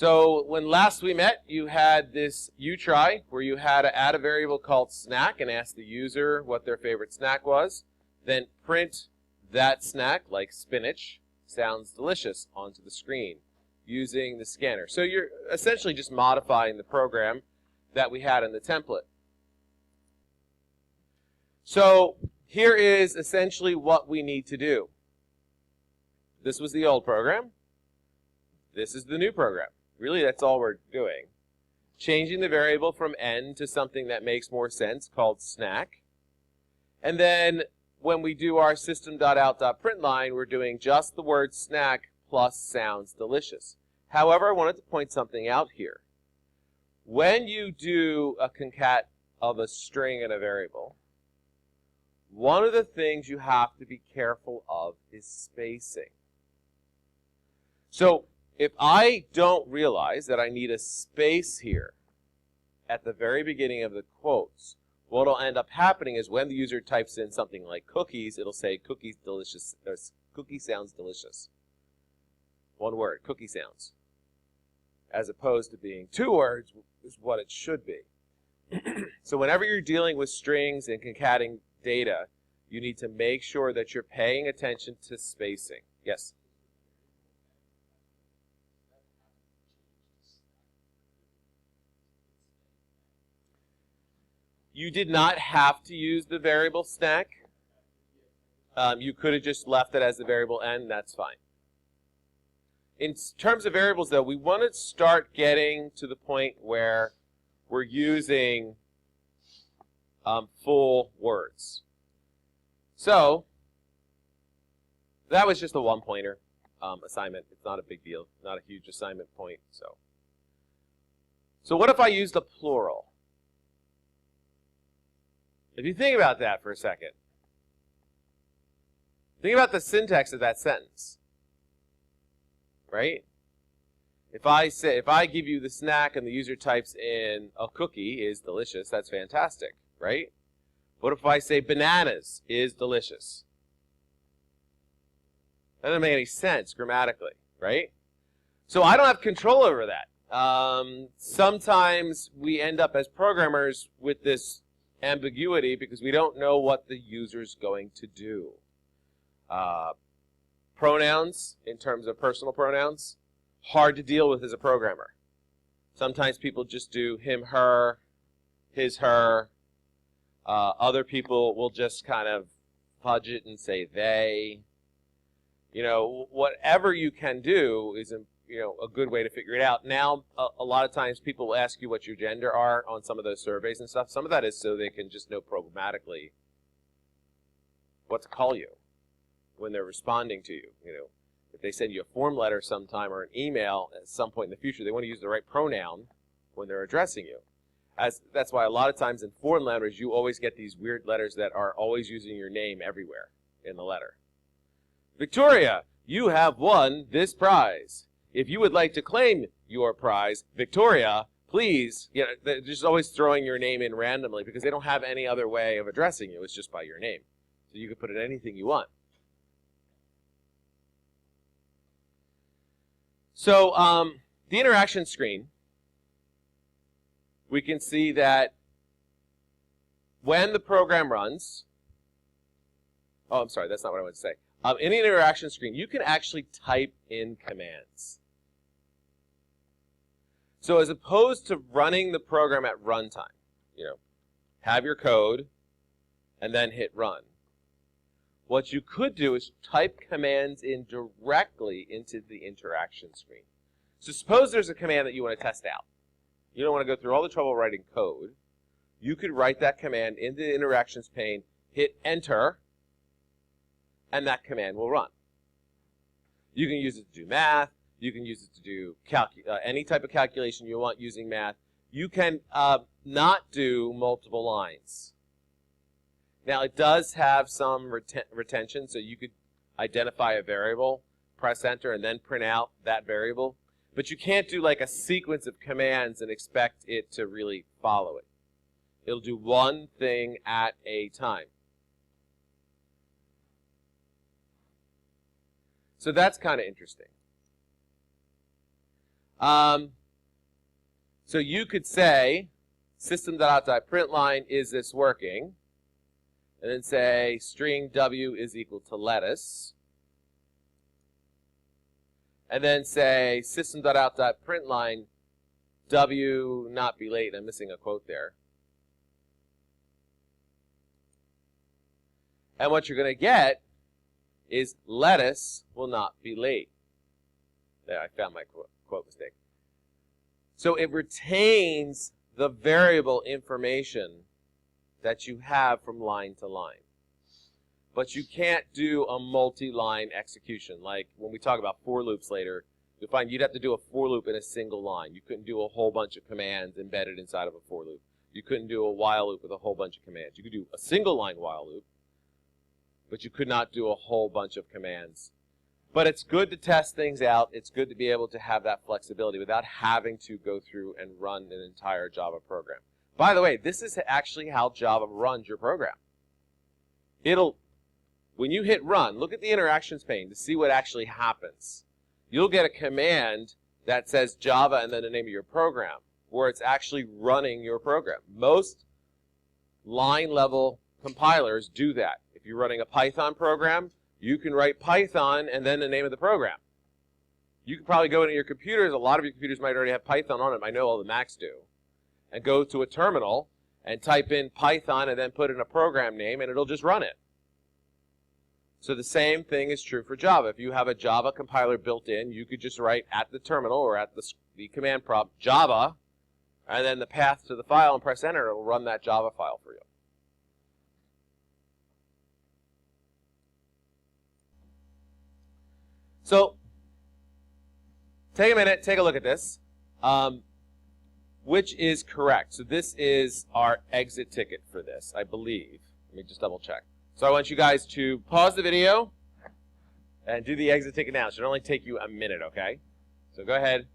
So when last we met, you had this utry where you had to add a variable called snack and ask the user what their favorite snack was, then print that snack, like spinach, sounds delicious, onto the screen using the scanner. So you're essentially just modifying the program that we had in the template. So here is essentially what we need to do. This was the old program. This is the new program. Really, that's all we're doing. Changing the variable from n to something that makes more sense, called snack. And then when we do our system.out.println, we're doing just the word snack plus sounds delicious. However, I wanted to point something out here. When you do a concat of a string and a variable, one of the things you have to be careful of is spacing. So if I don't realize that I need a space here at the very beginning of the quotes, what will end up happening is when the user types in something like cookies, it'll say cookies delicious, or cookie sounds delicious. One word, cookie sounds. As opposed to being two words is what it should be. So whenever you're dealing with strings and concatenating data, you need to make sure that you're paying attention to spacing. Yes? You did not have to use the variable snack. You could have just left it as the variable n, that's fine. In terms of variables, though, we want to start getting to the point where we're using full words. So that was just a one-pointer assignment. It's not a big deal, not a huge assignment point. So what if I used a plural? If you think about that for a second, think about the syntax of that sentence, right? If I give you the snack and the user types in a cookie is delicious, that's fantastic, right? What if I say bananas is delicious? That doesn't make any sense grammatically, right? So I don't have control over that. Sometimes we end up as programmers with this ambiguity because we don't know what the user's going to do. Pronouns, in terms of personal pronouns, hard to deal with as a programmer. Sometimes people just do him, her, his, her. Other people will just kind of fudge it and say they. You know, whatever you can do is a good way to figure it out. Now, a lot of times people will ask you what your gender are on some of those surveys and stuff. Some of that is so they can just know programmatically what to call you when they're responding to you. You know, if they send you a form letter sometime or an email at some point in the future, they want to use the right pronoun when they're addressing you. That's why a lot of times in foreign language, you always get these weird letters that are always using your name everywhere in the letter. Victoria, you have won this prize. If you would like to claim your prize, Victoria, please, they're just always throwing your name in randomly because they don't have any other way of addressing you. It's just by your name. So you can put in anything you want. So the interaction screen, we can see that when the program runs, oh, I'm sorry, that's not what I wanted to say. In the interaction screen, you can actually type in commands. So as opposed to running the program at runtime, have your code and then hit run. What you could do is type commands in directly into the interaction screen. So suppose there's a command that you want to test out. You don't want to go through all the trouble writing code. You could write that command in the interactions pane, hit enter, and that command will run. You can use it to do math. You can use it to do any type of calculation you want using math. You can not do multiple lines. Now, it does have some retention, so you could identify a variable, press enter, and then print out that variable. But you can't do like a sequence of commands and expect it to really follow it. It'll do one thing at a time. So that's kind of interesting. So you could say system.out.println is this working, and then say string w is equal to lettuce, and then say system.out.println w not be late. I'm missing a quote there. And what you're going to get is lettuce will not be late. There, I found my quote mistake. So it retains the variable information that you have from line to line. But you can't do a multi-line execution. Like when we talk about for loops later, you'll find you'd have to do a for loop in a single line. You couldn't do a whole bunch of commands embedded inside of a for loop. You couldn't do a while loop with a whole bunch of commands. You could do a single line while loop, but you could not do a whole bunch of commands. But it's good to test things out. It's good to be able to have that flexibility without having to go through and run an entire Java program. By the way, this is actually how Java runs your program. When you hit run, look at the interactions pane to see what actually happens. You'll get a command that says Java and then the name of your program, where it's actually running your program. Most line-level compilers do that. If you're running a Python program, you can write Python and then the name of the program. You can probably go into your computers. A lot of your computers might already have Python on them. I know all the Macs do. And go to a terminal and type in Python and then put in a program name, and it'll just run it. So the same thing is true for Java. If you have a Java compiler built in, you could just write at the terminal or at the command prompt Java, and then the path to the file and press enter. It'll run that Java file for you. So take a minute, take a look at this. Which is correct? So this is our exit ticket for this, I believe. Let me just double check. So I want you guys to pause the video and do the exit ticket now. It should only take you a minute, okay? So go ahead,